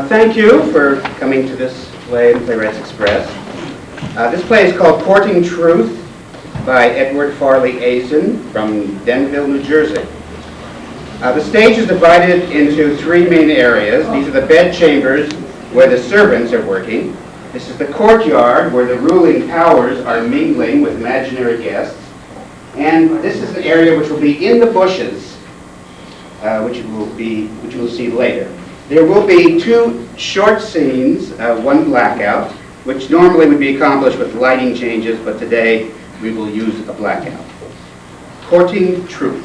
Thank you for coming to this play, the Playwrights Express. This play is called Courting Truth by Edward Farley Asen from Denville, New Jersey. The stage is divided into three main areas. These are the bed chambers where the servants are working. This is the courtyard where the ruling powers are mingling with imaginary guests. And this is an area which will be in the bushes, which you will see later. There will be two short scenes, one blackout, which normally would be accomplished with lighting changes, but today we will use a blackout. Courting Truth.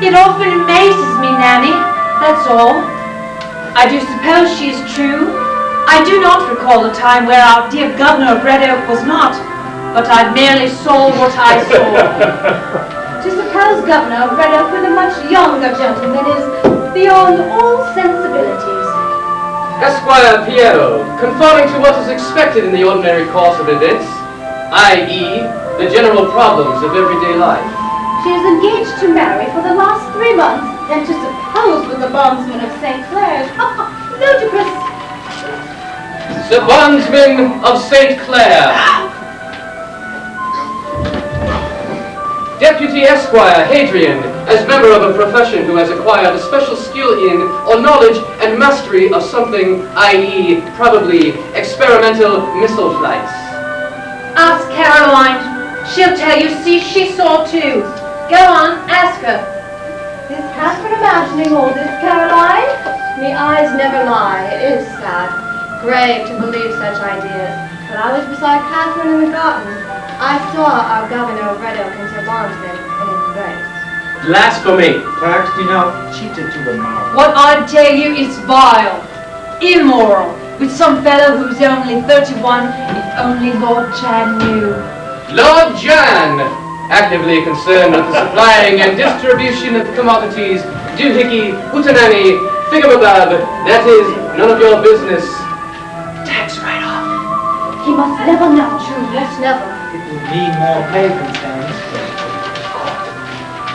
It often amazes me, Nanny, that's all. I do suppose she is true. I do not recall a time where our dear Governor of Red Oak was not, but I merely saw what I saw. To suppose Governor of Red Oak with a much younger gentleman is beyond all sensibilities. Esquire Piero, conforming to what is expected in the ordinary course of events, i.e., the general problems of everyday life. She is engaged to marry for the last 3 months, and to suppose with the bondsman of St. Clair's. Ludicrous! The bondsman of St. Clair. Deputy Esquire Hadrian, as member of a profession who has acquired a special skill in, or knowledge and mastery of something, i.e., probably experimental missile flights. Ask Caroline. She'll tell you, see, she saw too. Go on, ask her. Is Catherine imagining all this, Caroline? Me eyes never lie. It is sad, grave to believe such ideas. But I was beside Catherine in the garden. I saw our Governor of Red Oak and Sir Bondsman in his embrace. Blasphemy! Perhaps you now cheated to the mark. What I tell you is vile, immoral, with some fellow who's only 31, if only Lord Jan knew. Lord Jan, actively concerned with the supplying and distribution of commodities, doohickey, hootenanny, thingamabob, that is none of your business. Tax write-off. He must never know. True, must never. It would mean more pay concerns.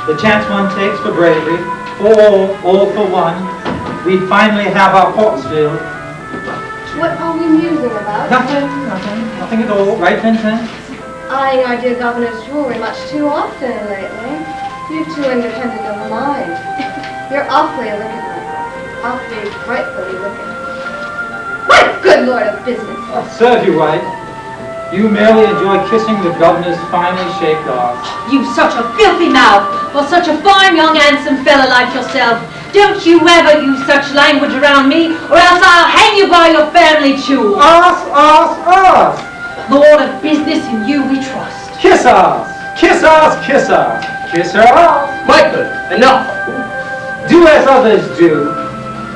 The chance one takes for bravery, for all for one. We finally have our ports filled. What are we musing about? Nothing at all. Right, Vincent? Eyeing our dear Governor's jewelry much too often lately. You're too independent of mind. You're awfully wicked, Michael. Awfully frightfully wicked. My good lord of business! I'll serve you right. You merely enjoy kissing the Governor's finely shaped arse. You've such a filthy mouth, for such a fine young handsome fellow like yourself. Don't you ever use such language around me, or else I'll hang you by your family jewel. Arse! Lord of business, in you we trust. Kiss us! Kiss us! Kiss us! Kiss her us! Michael, enough! Do as others do.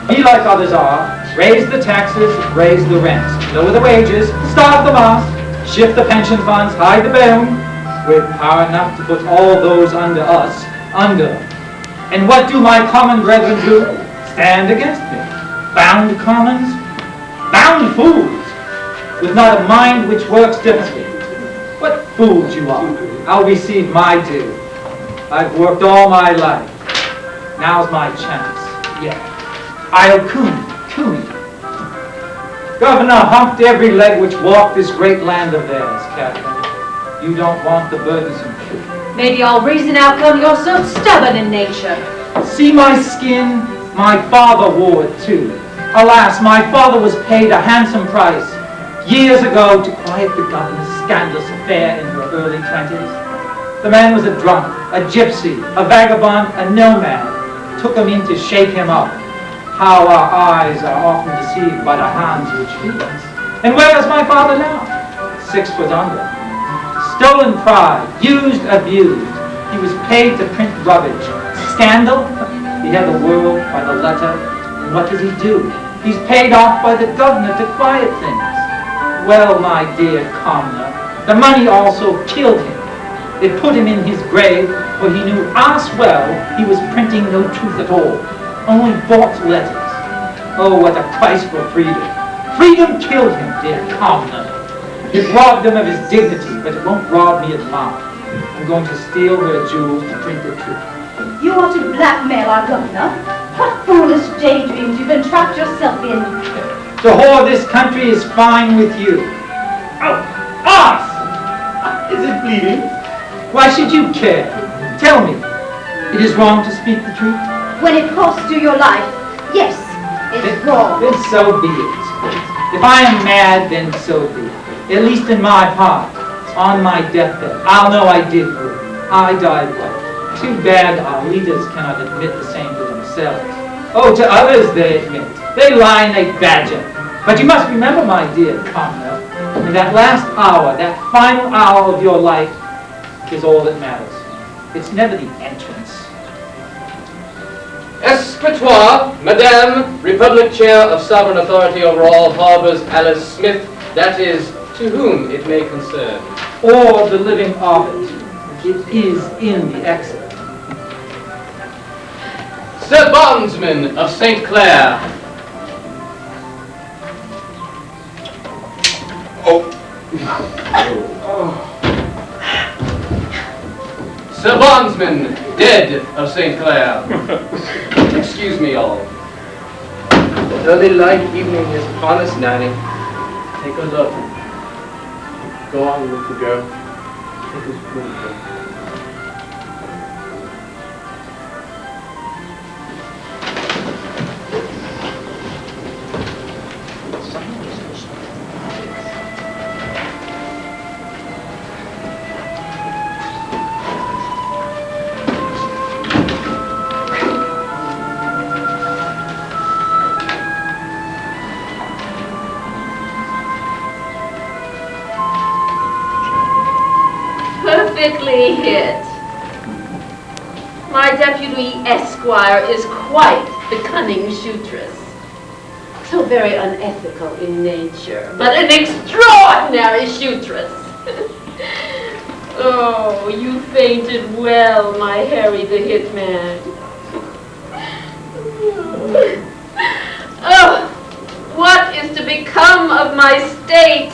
Be like others are. Raise the taxes, raise the rents. Lower the wages, starve the mass. Shift the pension funds, hide the bone. With power enough to put all those under us, under. And what do my common brethren do? Stand against me. Bound commons, bound fools. With not a mind which works differently. What fools you are. I'll receive my due. I've worked all my life. Now's my chance. Yeah. I'll coon. Governor humped every leg which walked this great land of theirs, Catherine. You don't want the burdensome truth. Maybe I'll reason how come you're so stubborn in nature. See my skin? My father wore it too. Alas, my father was paid a handsome price years ago to quiet the governor's scandalous affair in her early 20s. The man was a drunk, a gypsy, a vagabond, a nomad. Took him in to shake him up. How our eyes are often deceived by the hands which feed us. And where is my father now? 6 foot under. Stolen pride, used, abused. He was paid to print rubbish. Scandal? He had the world by the letter. And what does he do? He's paid off by the governor to quiet things. Well, my dear commoner, the money also killed him. It put him in his grave, for he knew as well he was printing no truth at all, only bought letters. Oh, what a price for freedom. Freedom killed him, dear commoner. It robbed him of his dignity, but it won't rob me of mine. I'm going to steal her jewels to print the truth. You want to blackmail our governor? What foolish daydreams you've entrapped yourself in. To whore this country is fine with you. Oh, us! Is it bleeding? Why should you care? Tell me, it is wrong to speak the truth? When it costs you your life, yes, it's wrong. Then so be it. If I am mad, then so be it. At least in my heart, on my deathbed, I'll know I did good. I died well. Too bad our leaders cannot admit the same to themselves. Oh, to others they admit. They lie and they badger. But you must remember, my dear commoner, in that last hour, that final hour of your life, is all that matters. It's never the entrance. Escritoire, Madame, Republic Chair of Sovereign Authority over all harbors, Alice Smith, that is, to whom it may concern. Or the living of it. It is in the exit. Sir Bondsman of St. Clair. Sir Bondsman, dead of St. Clair. Excuse me all. The early light evening is upon us, Nanny. Take a look. Go on, little girl. Take a look. Perfectly hit. My deputy esquire is quite the cunning shootress. So very unethical in nature, but an extraordinary shootress. Oh, you fainted well, my Harry the Hitman. Oh, what is to become of my state?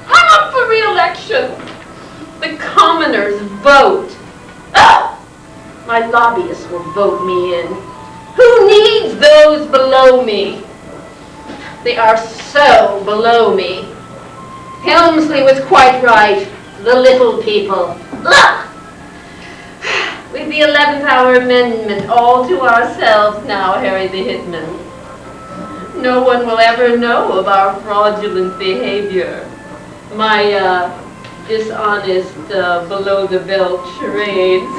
I'm up for re-election. The commoners vote. Ah! My lobbyists will vote me in. Who needs those below me? They are so below me. Helmsley was quite right. The little people. Look! With the 11th hour amendment all to ourselves now, Harry the Hitman. No one will ever know of our fraudulent behavior. My, dishonest, below-the-belt charades.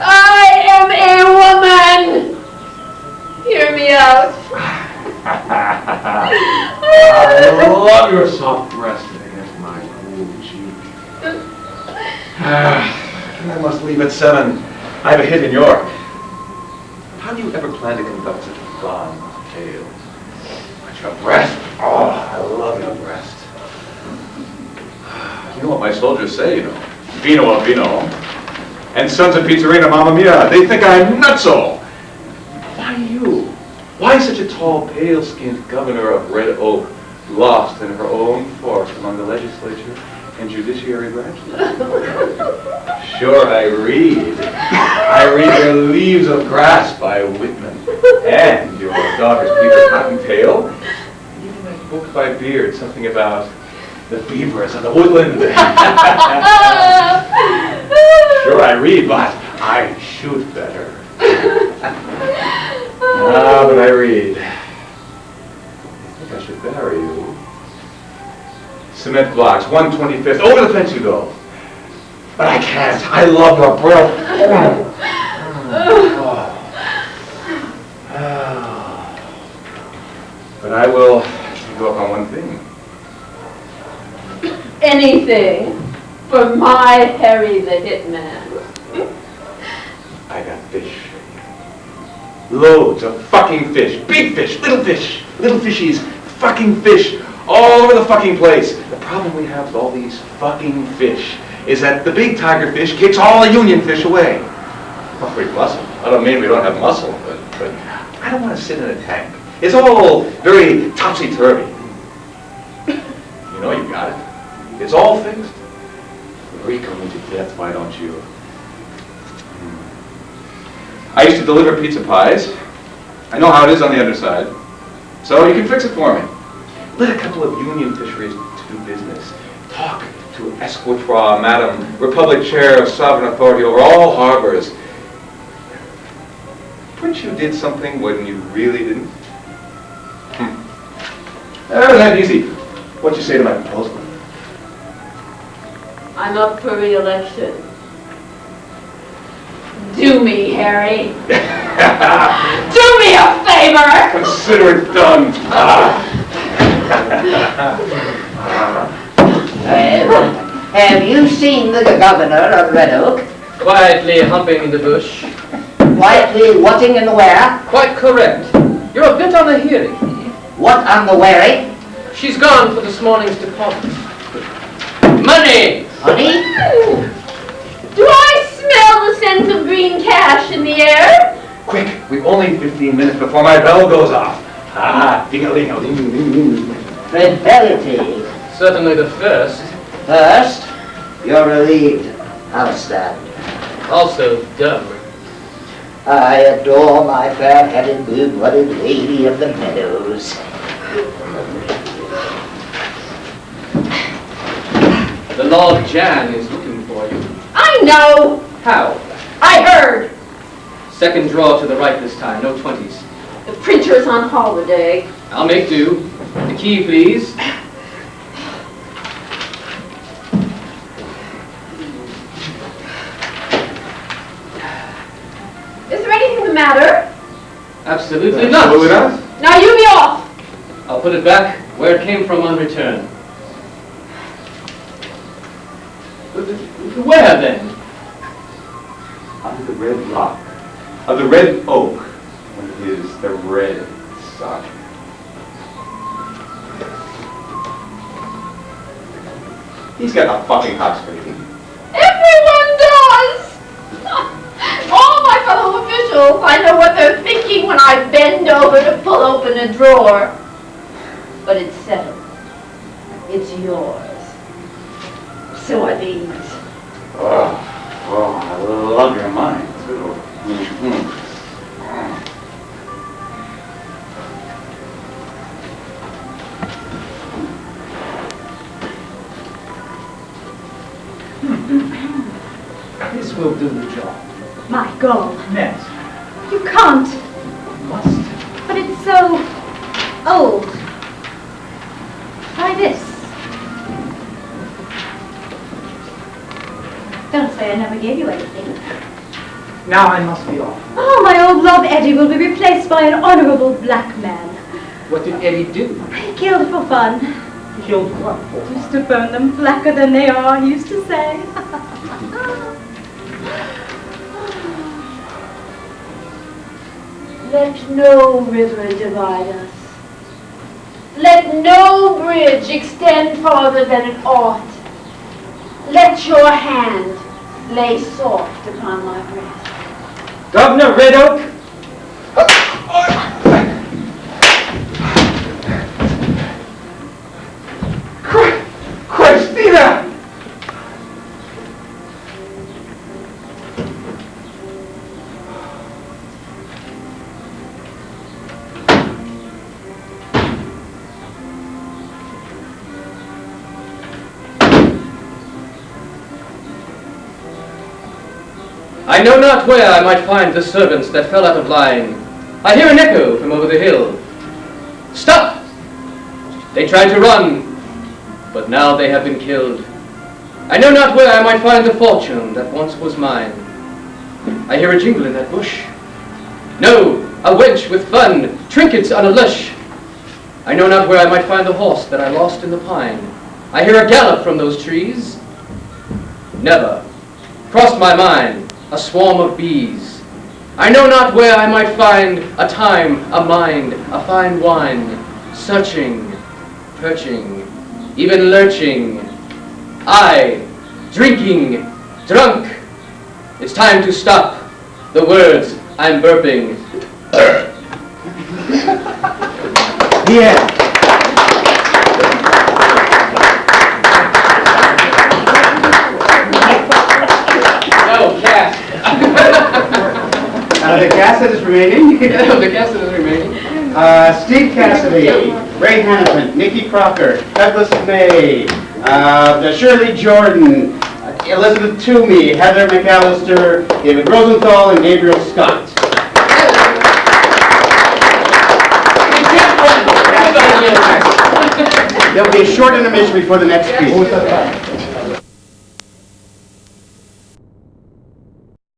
I am a woman! Hear me out. I love your soft breast against my cool cheek. I must leave at 7. I have a hit in York. How do you ever plan to conduct such a fun tale? But your breast, oh, I love your breast. You know what my soldiers say, you know. Vino a vino. And Sons of Pizzerina, mamma mia, they think I'm nutso. Why you? Why such a tall, pale-skinned governor of Red Oak, lost in her own forest among the legislature and judiciary branches? Sure, I read. I read The Leaves of Grass by Whitman, and your daughter's Peter Cottontail, and even that book by Beard, something about the beavers and the woodland. Sure, I read, but I shoot better. But I read. I think I should bury you. Cement blocks, 125th. Over the fence you go. But I can't. I love your breath. But I will take you up on one thing. anything for my Harry the Hitman. I got fish. Loads of fucking fish. Big fish, little fishies, fucking fish, all over the fucking place. The problem we have with all these fucking fish is that the big tiger fish kicks all the union fish away. Not very pleasant. I don't mean we don't have muscle, but I don't want to sit in a tank. It's all very topsy-turvy. You know you got it. It's all fixed. Marie comes to death, why don't you? I used to deliver pizza pies. I know how it is on the other side. So you can fix it for me. Let a couple of union fisheries to do business. Talk to Esquitois, Madam, Republic Chair of Sovereign Authority over all harbors. Prince, you did something when you really didn't? That easy. What'd you say to my proposal? I'm up for re-election. Do me, Harry. Do me a favor! Consider it done. Have you seen the governor of Red Oak? Quietly humping in the bush. Quietly whatting in the where? Quite correct. You're a bit on the hearing. What on the wearing? She's gone for this morning's deposit. Money! Honey? Do I smell the scent of green cash in the air? Quick, we've only 15 minutes before my bell goes off. Ding-a-ling-a-ling. Fidelity. Certainly the first. First, you're relieved. I'll stand. Also dumb. I adore my fair-headed, blue-blooded lady of the meadows. The Lord Jan is looking for you. I know! How? I heard! Second draw to the right this time, no 20s. The printer's on holiday. I'll make do. The key, please. Is there anything the matter? Absolutely not. Absolutely not. Now you be off! I'll put it back where it came from on return. Where then? Under the red rock of the red oak, when it is the red sun. He's got a fucking hot screen. Everyone does! All my fellow officials, I know what they're thinking when I bend over to pull open a drawer. But it's settled. It's yours. So are these. Oh, I love your mind, too. This will do the job. My God, Net. you can't. Must. But it's so old. Try this. Don't say I never gave you anything. Now I must be off. Oh, my old love Eddie will be replaced by an honorable black man. What did Eddie do? He killed for fun. Killed what for? Used to burn them blacker than they are, he used to say. Let no river divide us. Let no bridge extend farther than it ought. Let your hand lay soft upon my breast. Governor Red Oak? Christina! I know not where I might find the servants that fell out of line. I hear an echo from over the hill. Stop! They tried to run, but now they have been killed. I know not where I might find the fortune that once was mine. I hear a jingle in that bush. No, a wench with fun, trinkets on a lush. I know not where I might find the horse that I lost in the pine. I hear a gallop from those trees. Never crossed my mind a swarm of bees. I know not where I might find a time, a mind, a fine wine, searching, perching, even lurching. I, drinking, drunk. It's time to stop the words I'm burping. The end. No, cast. The cast that is remaining. The cast that is remaining. Steve Cassidy, Ray Hannafin, Nikki Crocker, Douglas May, Shirley Jordan, Elizabeth Toomey, Heather McAllister, David Rosenthal, and Gabriel Scott. There'll be a short intermission before the next piece.